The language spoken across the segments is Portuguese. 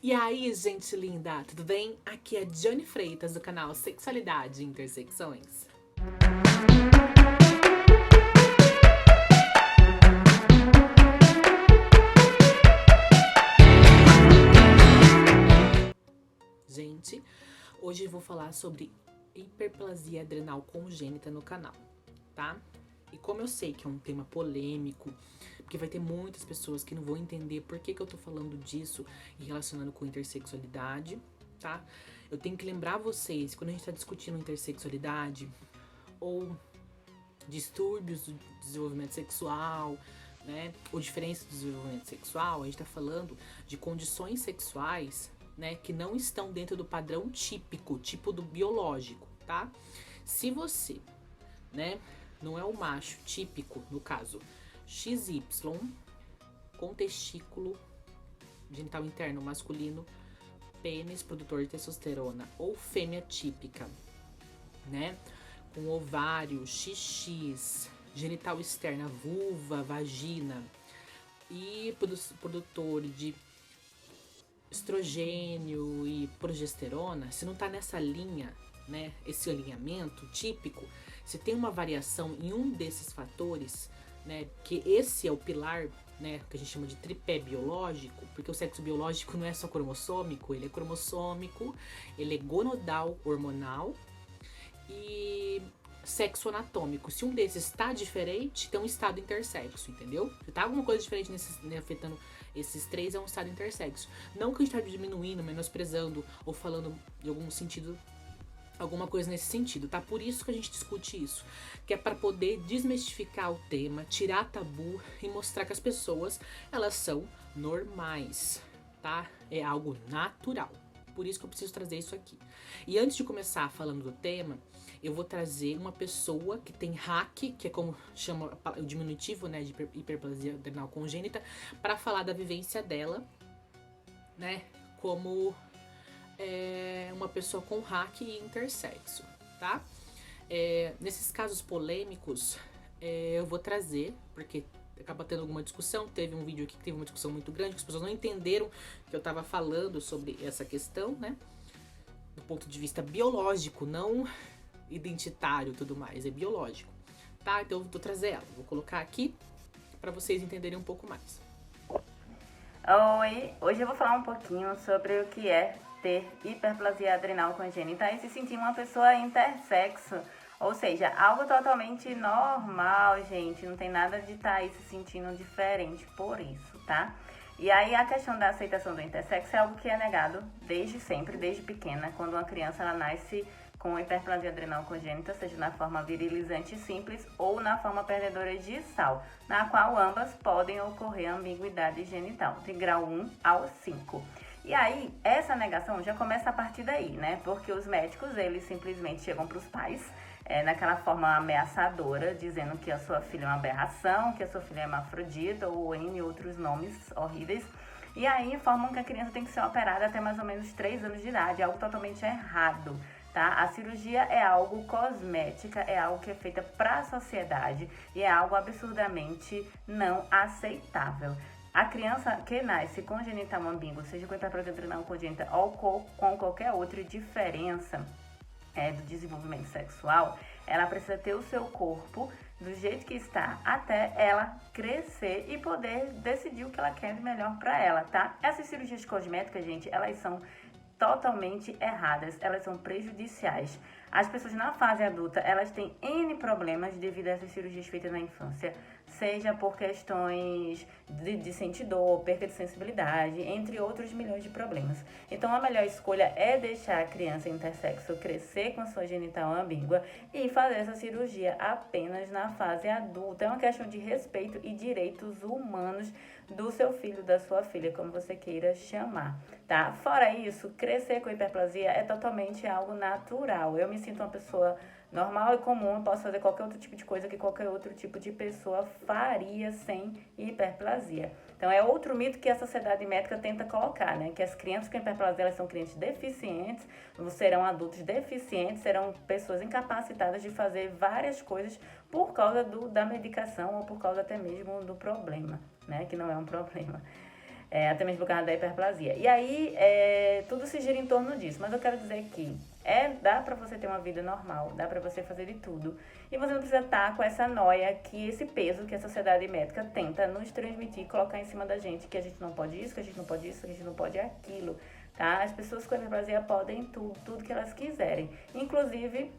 E aí, gente linda, tudo bem? Aqui é Johnny Freitas, do canal Sexualidade e Intersecções. Gente, hoje eu vou falar sobre hiperplasia adrenal congênita no canal, tá? E como eu sei que é um tema polêmico, porque vai ter muitas pessoas que não vão entender por que eu tô falando disso e relacionando com intersexualidade, tá? Eu tenho que lembrar vocês, quando a gente tá discutindo intersexualidade ou distúrbios do desenvolvimento sexual, né, ou diferença do desenvolvimento sexual, a gente tá falando de condições sexuais, né, que não estão dentro do padrão típico, tipo do biológico, tá? Se você, né, não é o macho típico, no caso, XY, com testículo genital interno masculino, pênis produtor de testosterona, ou fêmea típica, né, com ovário, XX, genital externa, vulva, vagina, e produtor de estrogênio e progesterona, se não tá nessa linha, né, esse alinhamento típico, se tem uma variação em um desses fatores, né, que esse é o pilar, né, que a gente chama de tripé biológico, porque o sexo biológico não é só cromossômico, ele é cromossômico, ele é gonadal hormonal e sexo anatômico. Se um desses está diferente, tem um estado intersexo, entendeu? Se tá alguma coisa diferente nesses, né, afetando esses três, é um estado intersexo. Não que a gente tá diminuindo, menosprezando ou falando de algum sentido, alguma coisa nesse sentido, tá? Por isso que a gente discute isso, que é para poder desmistificar o tema, tirar tabu e mostrar que as pessoas, elas são normais, tá? É algo natural. Por isso que eu preciso trazer isso aqui. E antes de começar falando do tema, eu vou trazer uma pessoa que tem HAC, que é como chama o diminutivo, né, de hiperplasia adrenal congênita, para falar da vivência dela, né, como uma pessoa com HAC e intersexo, tá? Nesses casos polêmicos, eu vou trazer, porque acaba tendo alguma discussão. Teve um vídeo aqui que teve uma discussão muito grande, que as pessoas não entenderam que eu tava falando sobre essa questão, né? Do ponto de vista biológico, não identitário e tudo mais, é biológico, tá? Então eu vou trazer ela, vou colocar aqui para vocês entenderem um pouco mais. Oi, hoje eu vou falar um pouquinho sobre o que é ter hiperplasia adrenal congênita e se sentir uma pessoa intersexo, ou seja, algo totalmente normal, gente, não tem nada de estar aí se sentindo diferente por isso, tá? E aí a questão da aceitação do intersexo é algo que é negado desde sempre, desde pequena, quando uma criança ela nasce com hiperplasia adrenal congênita, seja na forma virilizante simples ou na forma perdedora de sal, na qual ambas podem ocorrer ambiguidade genital, de grau 1 ao 5. E aí, essa negação já começa a partir daí, né? Porque os médicos, eles simplesmente chegam para os pais naquela forma ameaçadora, dizendo que a sua filha é uma aberração, que a sua filha é hermafrodita ou N outros nomes horríveis. E aí informam que a criança tem que ser operada até mais ou menos 3 anos de idade, algo totalmente errado. Tá? A cirurgia é algo cosmética, é algo que é feita para a sociedade e é algo absurdamente não aceitável. A criança que nasce com genital ambíguo, seja com hiperplasia adrenal congênita ou com qualquer outra diferença do desenvolvimento sexual, ela precisa ter o seu corpo do jeito que está até ela crescer e poder decidir o que ela quer de melhor para ela, tá? Essas cirurgias cosméticas, gente, elas são totalmente erradas, elas são prejudiciais. As pessoas na fase adulta, elas têm N problemas devido a essas cirurgias feitas na infância, seja por questões de sentir dor, perda de sensibilidade, entre outros milhões de problemas. Então a melhor escolha é deixar a criança intersexo crescer com sua genital ambígua e fazer essa cirurgia apenas na fase adulta. É uma questão de respeito e direitos humanos do seu filho, da sua filha, como você queira chamar, tá? Fora isso, crescer com hiperplasia é totalmente algo natural. Eu me sinto uma pessoa normal e comum, eu posso fazer qualquer outro tipo de coisa que qualquer outro tipo de pessoa faria sem hiperplasia. Então é outro mito que a sociedade médica tenta colocar, né? Que as crianças com hiperplasia, elas são crianças deficientes, serão adultos deficientes, serão pessoas incapacitadas de fazer várias coisas por causa da medicação ou por causa até mesmo do problema, né? Que não é um problema. até mesmo por causa da hiperplasia. E aí, tudo se gira em torno disso. Mas eu quero dizer que dá pra você ter uma vida normal, dá pra você fazer de tudo. E você não precisa estar com essa noia, que esse peso que a sociedade médica tenta nos transmitir, colocar em cima da gente, que a gente não pode isso, que a gente não pode isso, que a gente não pode aquilo, tá? As pessoas com hiperplasia podem tudo que elas quiserem. Inclusive,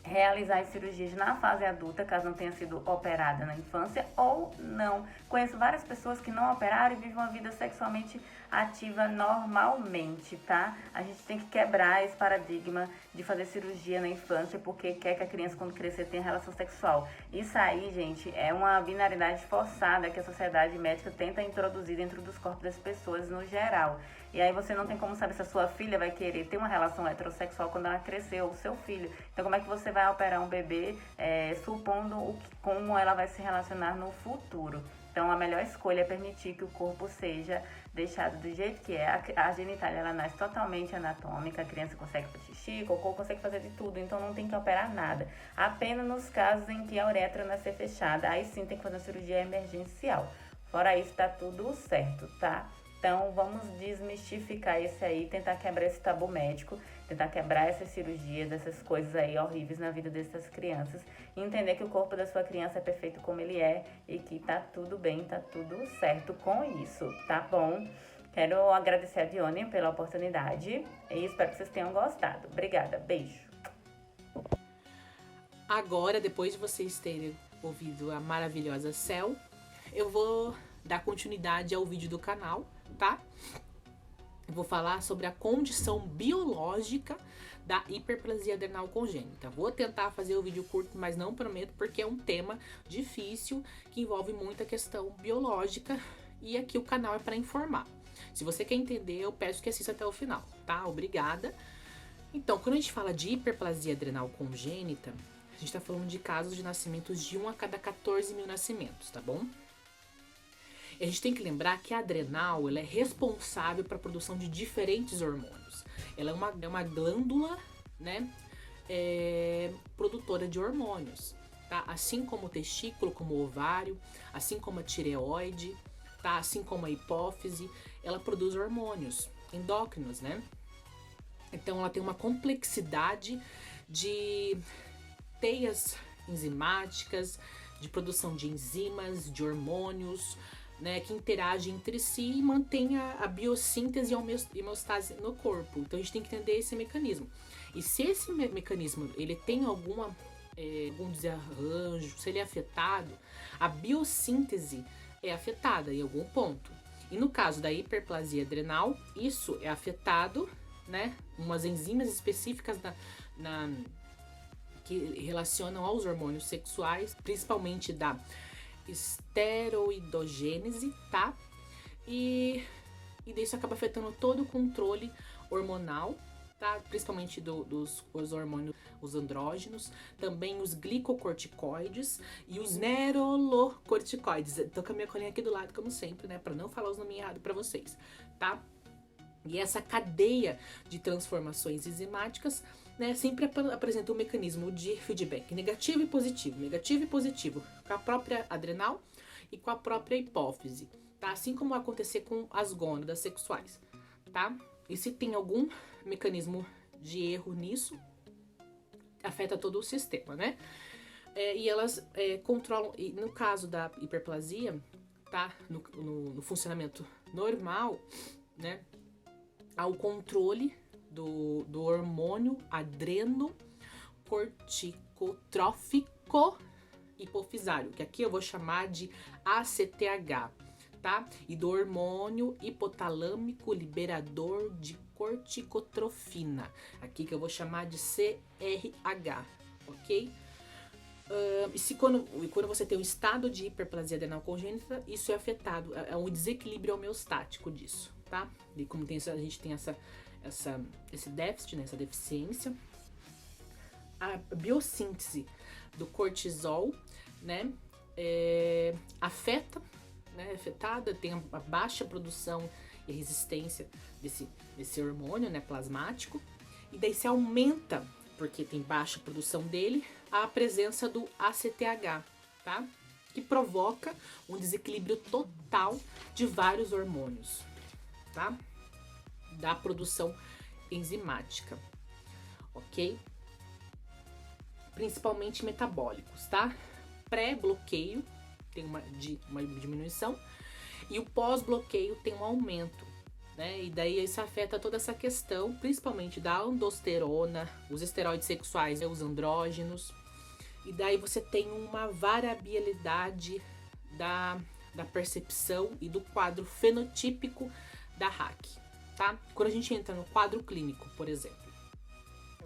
realizar as cirurgias na fase adulta, caso não tenha sido operada na infância ou não. Conheço várias pessoas que não operaram e vivem uma vida sexualmente ativa normalmente, tá? A gente tem que quebrar esse paradigma de fazer cirurgia na infância porque quer que a criança, quando crescer, tenha relação sexual. Isso aí, gente, é uma binaridade forçada que a sociedade médica tenta introduzir dentro dos corpos das pessoas no geral. E aí você não tem como saber se a sua filha vai querer ter uma relação heterossexual quando ela crescer, ou o seu filho. Então, como é que você vai operar um bebê supondo como ela vai se relacionar no futuro? Então, a melhor escolha é permitir que o corpo seja deixado do jeito que é. A genitália, ela nasce totalmente anatômica, a criança consegue fazer xixi, cocô, consegue fazer de tudo, então não tem que operar nada. Apenas nos casos em que a uretra nascer fechada, aí sim tem que fazer uma cirurgia emergencial. Fora isso, tá tudo certo, tá? Então, vamos desmistificar esse aí, tentar quebrar esse tabu médico, tentar quebrar essas cirurgias, essas coisas aí horríveis na vida dessas crianças e entender que o corpo da sua criança é perfeito como ele é e que tá tudo bem, tá tudo certo com isso, tá bom? Quero agradecer a Dione pela oportunidade e espero que vocês tenham gostado. Obrigada, beijo! Agora, depois de vocês terem ouvido a maravilhosa Cel, eu vou dar continuidade ao vídeo do canal, tá? Eu vou falar sobre a condição biológica da hiperplasia adrenal congênita. Vou tentar fazer o vídeo curto, mas não prometo, porque é um tema difícil que envolve muita questão biológica e aqui o canal é para informar. Se você quer entender, eu peço que assista até o final, tá? Obrigada. Então, quando a gente fala de hiperplasia adrenal congênita, a gente tá falando de casos de nascimentos de 1 a cada 14 mil nascimentos, tá bom? A gente tem que lembrar que a adrenal, ela é responsável para a produção de diferentes hormônios. Ela é uma glândula, né, produtora de hormônios, tá? Assim como o testículo, como o ovário, assim como a tireoide, tá? Assim como a hipófise, ela produz hormônios endócrinos, né? Então ela tem uma complexidade de teias enzimáticas, de produção de enzimas, de hormônios, né, que interagem entre si e mantém a biossíntese e a homeostase no corpo. Então a gente tem que entender esse mecanismo. E se esse mecanismo ele tem algum desarranjo, se ele é afetado, a biossíntese é afetada em algum ponto. E no caso da hiperplasia adrenal, isso é afetado, né, umas enzimas específicas que relacionam aos hormônios sexuais, principalmente da esteroidogênese, tá? E isso acaba afetando todo o controle hormonal, tá? Principalmente dos hormônios, os andrógenos, também os glicocorticoides e os nerolocorticoides. Tô com a minha colinha aqui do lado, como sempre, né? Pra não falar os nomes errados pra vocês, tá? E essa cadeia de transformações enzimáticas, né, sempre apresenta um mecanismo de feedback negativo e positivo, com a própria adrenal e com a própria hipófise, tá? Assim como vai acontecer com as gônadas sexuais, tá? E se tem algum mecanismo de erro nisso, afeta todo o sistema, né? E elas controlam, e no caso da hiperplasia, tá? No funcionamento normal, né? Há o controle do hormônio adrenocorticotrófico hipofisário, que aqui eu vou chamar de ACTH, tá? E do hormônio hipotalâmico liberador de corticotrofina, aqui que eu vou chamar de CRH, ok? E quando você tem um estado de hiperplasia adrenal congênita, isso é afetado, é um desequilíbrio homeostático disso, tá? E como a gente tem esse déficit, né, essa deficiência, a biossíntese do cortisol, né, afetada, tem a baixa produção e resistência desse hormônio, né, plasmático, e daí se aumenta, porque tem baixa produção dele, a presença do ACTH, tá? que provoca um desequilíbrio total de vários hormônios, tá? Da produção enzimática, ok? Principalmente metabólicos, tá? Pré-bloqueio tem uma diminuição e o pós-bloqueio tem um aumento, né? E daí isso afeta toda essa questão, principalmente da aldosterona, os esteroides sexuais, os andrógenos. E daí você tem uma variabilidade da percepção e do quadro fenotípico da RAC, tá? Quando a gente entra no quadro clínico, por exemplo,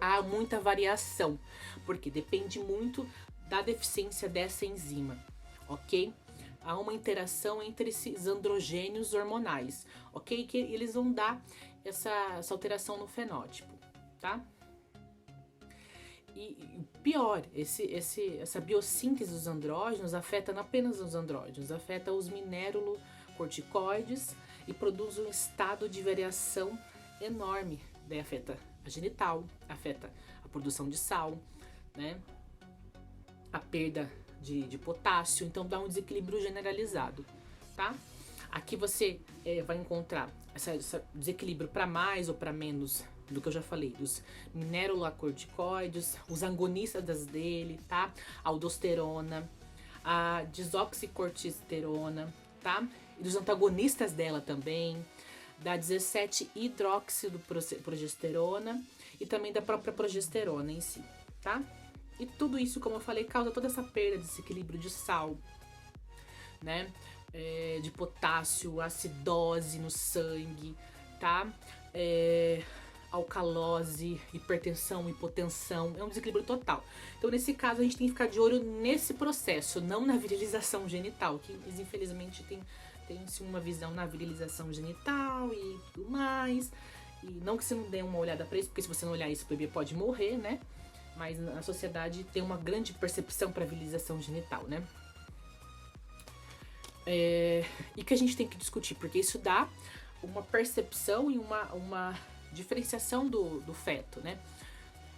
há muita variação, porque depende muito da deficiência dessa enzima, ok? Há uma interação entre esses androgênios hormonais, ok? Que eles vão dar essa alteração no fenótipo, tá? E pior, essa biossíntese dos andrógenos afeta não apenas os andrógenos, afeta os minerocorticoides e produz um estado de variação enorme. Daí afeta a genital, afeta a produção de sal, né? A perda de potássio, então dá um desequilíbrio generalizado, tá? Aqui você vai encontrar esse desequilíbrio para mais ou para menos do que eu já falei, dos mineralocorticoides, os agonistas dele, tá? A aldosterona, a desoxicortisterona, tá? E dos antagonistas dela também, da 17-hidroxiprogesterona e também da própria progesterona em si, tá? E tudo isso, como eu falei, causa toda essa perda, desequilíbrio de sal, né? De potássio, acidose no sangue, tá? Alcalose, hipertensão, hipotensão, é um desequilíbrio total. Então, nesse caso, a gente tem que ficar de olho nesse processo, não na virilização genital, que infelizmente tem-se uma visão na virilização genital e tudo mais. E não que você não dê uma olhada para isso, porque se você não olhar isso, o bebê pode morrer, né? Mas a sociedade tem uma grande percepção para virilização genital, né? E que a gente tem que discutir, porque isso dá uma percepção e uma diferenciação do feto, né?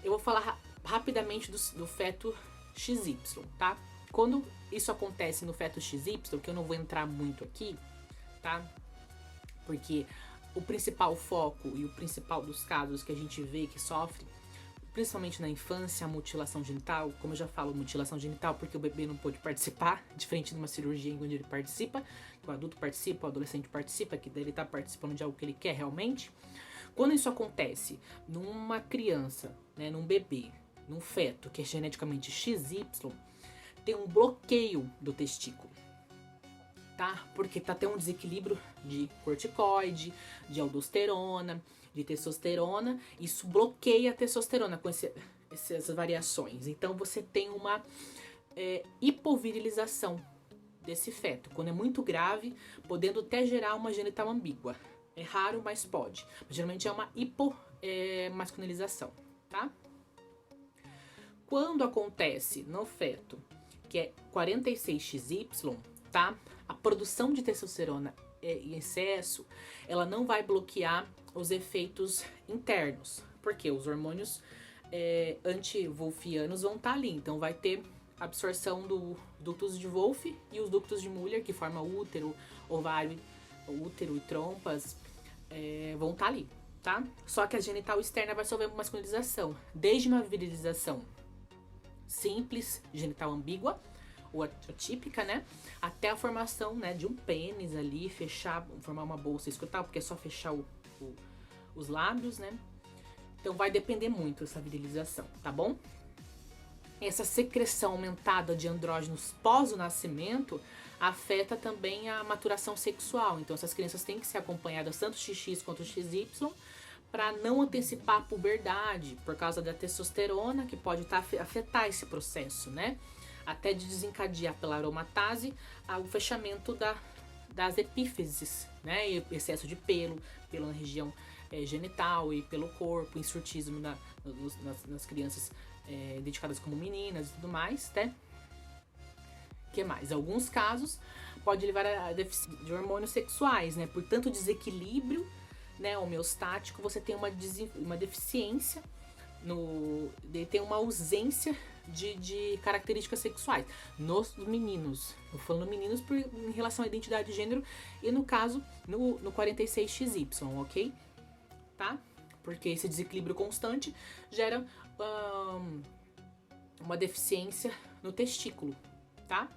Eu vou falar rapidamente do feto XY, tá? Quando isso acontece no feto XY, que eu não vou entrar muito aqui, tá? Porque o principal foco e o principal dos casos que a gente vê que sofre, principalmente na infância, a mutilação genital, como eu já falo, mutilação genital porque o bebê não pôde participar, diferente de uma cirurgia onde ele participa, que o adulto participa, o adolescente participa, que daí ele tá participando de algo que ele quer realmente. Quando isso acontece numa criança, né, num bebê, num feto que é geneticamente XY, tem um bloqueio do testículo, tá? Porque tá tendo um desequilíbrio de corticoide, de aldosterona, de testosterona, isso bloqueia a testosterona com essas variações. Então você tem uma hipovirilização desse feto, quando é muito grave, podendo até gerar uma genital ambígua. É raro, mas pode. Mas, geralmente é uma hipomasculinização, tá? Quando acontece no feto, que é 46XY, tá? A produção de testosterona em excesso, ela não vai bloquear os efeitos internos, porque os hormônios anti-wolfianos vão estar ali, então vai ter absorção do ductos de Wolff e os ductos de Muller, que formam útero, ovário, útero e trompas, vão estar ali, tá? Só que a genital externa vai sofrer masculinização, desde uma virilização simples, genital ambígua, ou atípica, né? Até a formação, né, de um pênis ali, formar uma bolsa escrotal, porque é só fechar os lábios, né? Então vai depender muito essa virilização, tá bom? Essa secreção aumentada de andrógenos pós o nascimento afeta também a maturação sexual. Então essas crianças têm que ser acompanhadas tanto XX quanto XY para não antecipar a puberdade por causa da testosterona, que pode afetar esse processo, né? Até de desencadear pela aromatase o fechamento das epífises, né? E excesso de pelo na região genital e pelo corpo, insurtismo nas crianças identificadas como meninas e tudo mais, né? Que mais? Alguns casos pode levar a deficiência de hormônios sexuais, né? Por tanto desequilíbrio, né, homeostático, você tem uma deficiência Ele tem uma ausência de características sexuais nos meninos. Eu falo meninos em relação à identidade de gênero e no caso no 46XY, ok? Tá? Porque esse desequilíbrio constante gera uma deficiência no testículo, tá?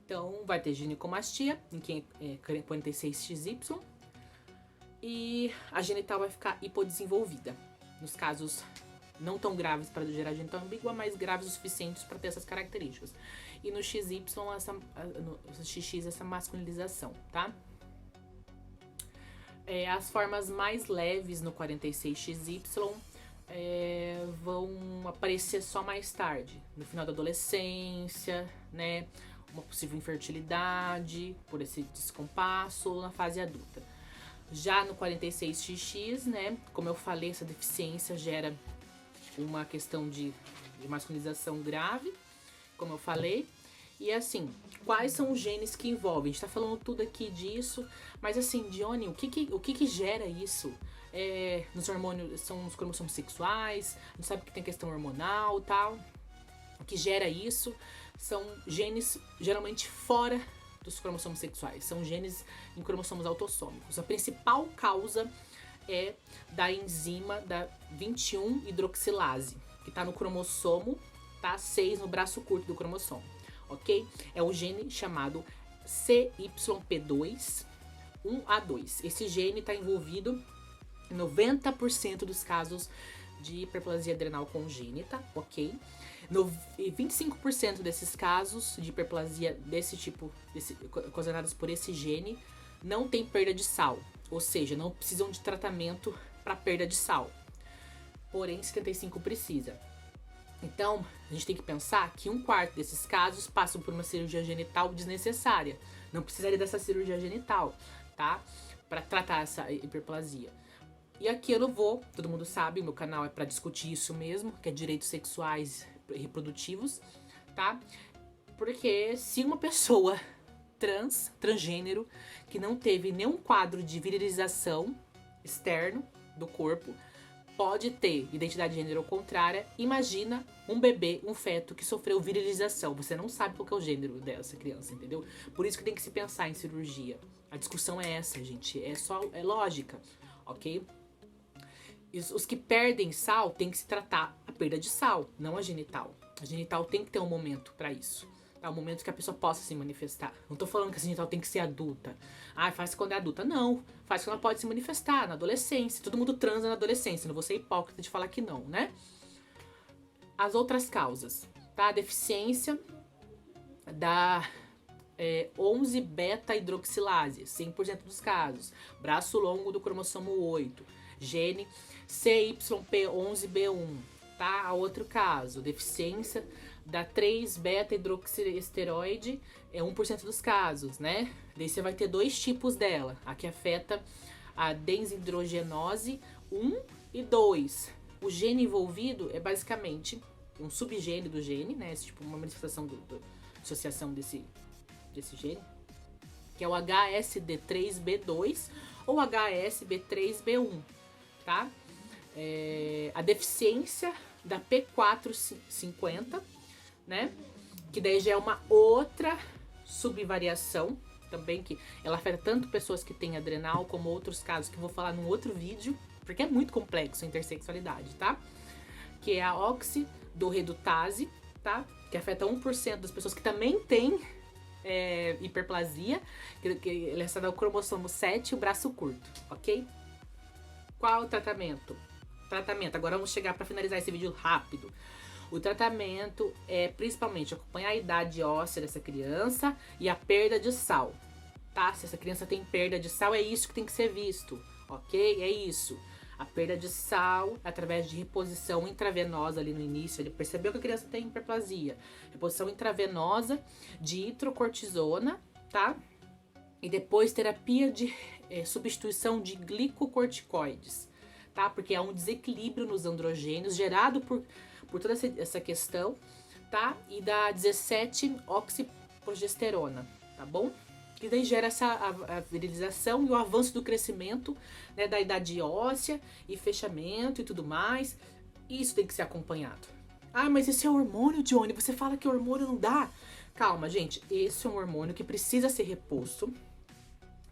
Então vai ter ginecomastia em quem é 46XY e a genital vai ficar hipodesenvolvida. Nos casos não tão graves para gerar genital ambígua, mas graves o suficientes para ter essas características. E no XY, no XX, essa masculinização, tá? As formas mais leves no 46XY vão aparecer só mais tarde, no final da adolescência, né? Uma possível infertilidade por esse descompasso ou na fase adulta. Já no 46XX, né? Como eu falei, essa deficiência gera uma questão de masculinização grave, como eu falei. E assim, quais são os genes que envolvem? A gente tá falando tudo aqui disso, mas assim, Dione, o que gera isso? Nos hormônios, são os cromossomos sexuais, a gente sabe que tem questão hormonal e tal. O que gera isso são genes geralmente fora dos cromossomos sexuais, são genes em cromossomos autossômicos. A principal causa é da enzima da 21-hidroxilase, que está no cromossomo, tá? 6 no braço curto do cromossomo, ok? É o gene chamado CYP2-1A2. Esse gene está envolvido em 90% dos casos de hiperplasia adrenal congênita, ok? 25% desses casos de hiperplasia desse tipo, ocasionados por esse gene, não tem perda de sal. Ou seja, não precisam de tratamento para perda de sal. Porém, 75 precisa. Então, a gente tem que pensar que 1/4 desses casos passam por uma cirurgia genital desnecessária. Não precisaria dessa cirurgia genital, tá? Para tratar essa hiperplasia. E aqui eu não vou, todo mundo sabe, meu canal é para discutir isso mesmo, que é direitos sexuais e reprodutivos, tá? Porque se uma pessoa transgênero, que não teve nenhum quadro de virilização externo do corpo, pode ter identidade de gênero contrária. Imagina um bebê, um feto que sofreu virilização. Você não sabe qual que é o gênero dessa criança, entendeu? Por isso que tem que se pensar em cirurgia. A discussão é essa, gente. É lógica, ok? Os que perdem sal tem que se tratar a perda de sal, não a genital. A genital tem que ter um momento para isso. É um momento que a pessoa possa se manifestar. Não tô falando que a genital tem que ser adulta. Faz quando é adulta. Não. Faz quando ela pode se manifestar, na adolescência. Todo mundo transa na adolescência. Não vou ser hipócrita de falar que não, né? As outras causas, tá? A deficiência da 11-beta-hidroxilase, 100% dos casos. Braço longo do cromossomo 8. Gene CYP11B1, tá? Outro caso, deficiência da 3-beta-hidroxiesteroide, 1% dos casos, né? Daí você vai ter 2 tipos dela. A que afeta a desidrogenose 1 e 2. O gene envolvido é basicamente um subgene do gene, né? Tipo uma manifestação da associação desse gene, que é o HSD3B2 ou HSB3B1, tá? A deficiência da P450, né? Que daí já é uma outra subvariação também, que ela afeta tanto pessoas que têm adrenal como outros casos que eu vou falar num outro vídeo, porque é muito complexo a intersexualidade, tá? Que é a oxidorredutase, tá? Que afeta 1% das pessoas que também têm hiperplasia, que ela está no cromossomo 7 e o braço curto, ok? Qual o tratamento? Agora vamos chegar para finalizar esse vídeo rápido. O tratamento é principalmente acompanhar a idade óssea dessa criança e a perda de sal, tá? Se essa criança tem perda de sal, é isso que tem que ser visto, ok? É isso. A perda de sal através de reposição intravenosa ali no início. Ele percebeu que a criança tem hiperplasia. Reposição intravenosa de hidrocortisona, tá? E depois terapia de substituição de glicocorticoides, tá? Porque há um desequilíbrio nos androgênios gerado por toda essa questão, tá? E da 17-oxiprogesterona, tá bom? Que daí gera a virilização e o avanço do crescimento, né, da idade óssea e fechamento e tudo mais. Isso tem que ser acompanhado. Ah, mas esse é hormônio, Johnny, você fala que o hormônio não dá. Calma, gente, esse é um hormônio que precisa ser reposto,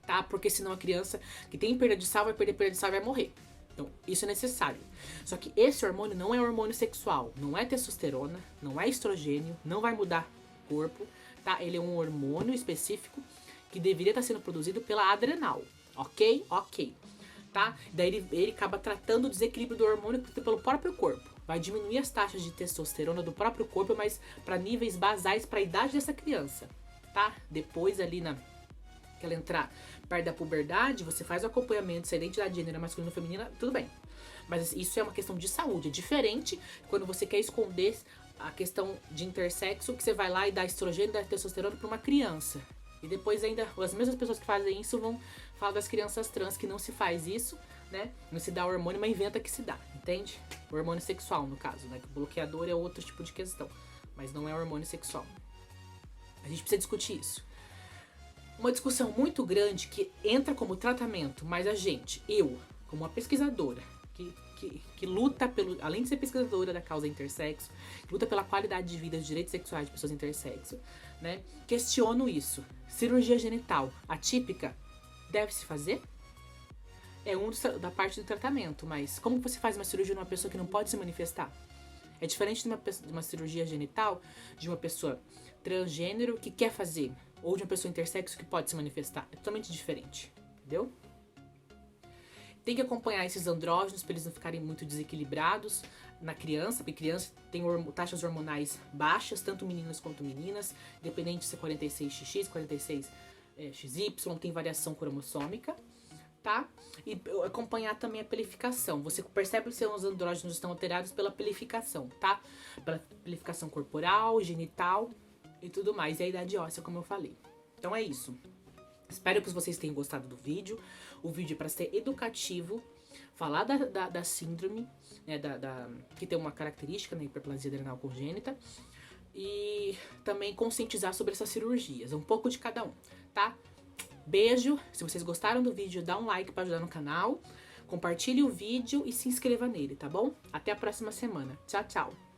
tá? Porque senão a criança que tem perda de sal vai perder perda de sal e vai morrer. Então, isso é necessário. Só que esse hormônio não é hormônio sexual, não é testosterona, não é estrogênio, não vai mudar o corpo, tá? Ele é um hormônio específico que deveria estar sendo produzido pela adrenal, ok? Ok, tá? Daí ele acaba tratando o desequilíbrio do hormônio pelo próprio corpo. Vai diminuir as taxas de testosterona do próprio corpo, mas para níveis basais para a idade dessa criança, tá? Depois ali que ela entrar perto da puberdade, você faz o acompanhamento, se a identidade de gênero é masculina ou feminina, tudo bem. Mas isso é uma questão de saúde, é diferente quando você quer esconder a questão de intersexo, que você vai lá e dá estrogênio e dá testosterona para uma criança. E depois ainda, as mesmas pessoas que fazem isso vão falar das crianças trans, que não se faz isso, né? Não se dá hormônio, mas inventa que se dá, entende? O hormônio sexual, no caso, né? Que o bloqueador é outro tipo de questão, mas não é hormônio sexual. A gente precisa discutir isso. Uma discussão muito grande que entra como tratamento, mas eu, como uma pesquisadora, que luta além de ser pesquisadora da causa intersexo, luta pela qualidade de vida e dos direitos sexuais de pessoas intersexo, né? Questiono isso. Cirurgia genital atípica deve se fazer? É da parte do tratamento, mas como você faz uma cirurgia numa pessoa que não pode se manifestar? É diferente de uma cirurgia genital de uma pessoa transgênero que quer fazer, ou de uma pessoa intersexo que pode se manifestar. É totalmente diferente, entendeu? Tem que acompanhar esses andrógenos para eles não ficarem muito desequilibrados na criança, porque criança tem taxas hormonais baixas, tanto meninos quanto meninas, independente se é 46XX, 46XY, tem variação cromossômica, tá? E acompanhar também a pelificação. Você percebe se os andrógenos estão alterados pela pelificação, tá? Pela pelificação corporal, genital e tudo mais. E a idade óssea, como eu falei. Então é isso. Espero que vocês tenham gostado do vídeo. O vídeo é para ser educativo, falar da síndrome, né, que tem uma característica, né, hiperplasia adrenal congênita, e também conscientizar sobre essas cirurgias, um pouco de cada um, tá? Beijo, se vocês gostaram do vídeo, dá um like para ajudar no canal, compartilhe o vídeo e se inscreva nele, tá bom? Até a próxima semana. Tchau, tchau!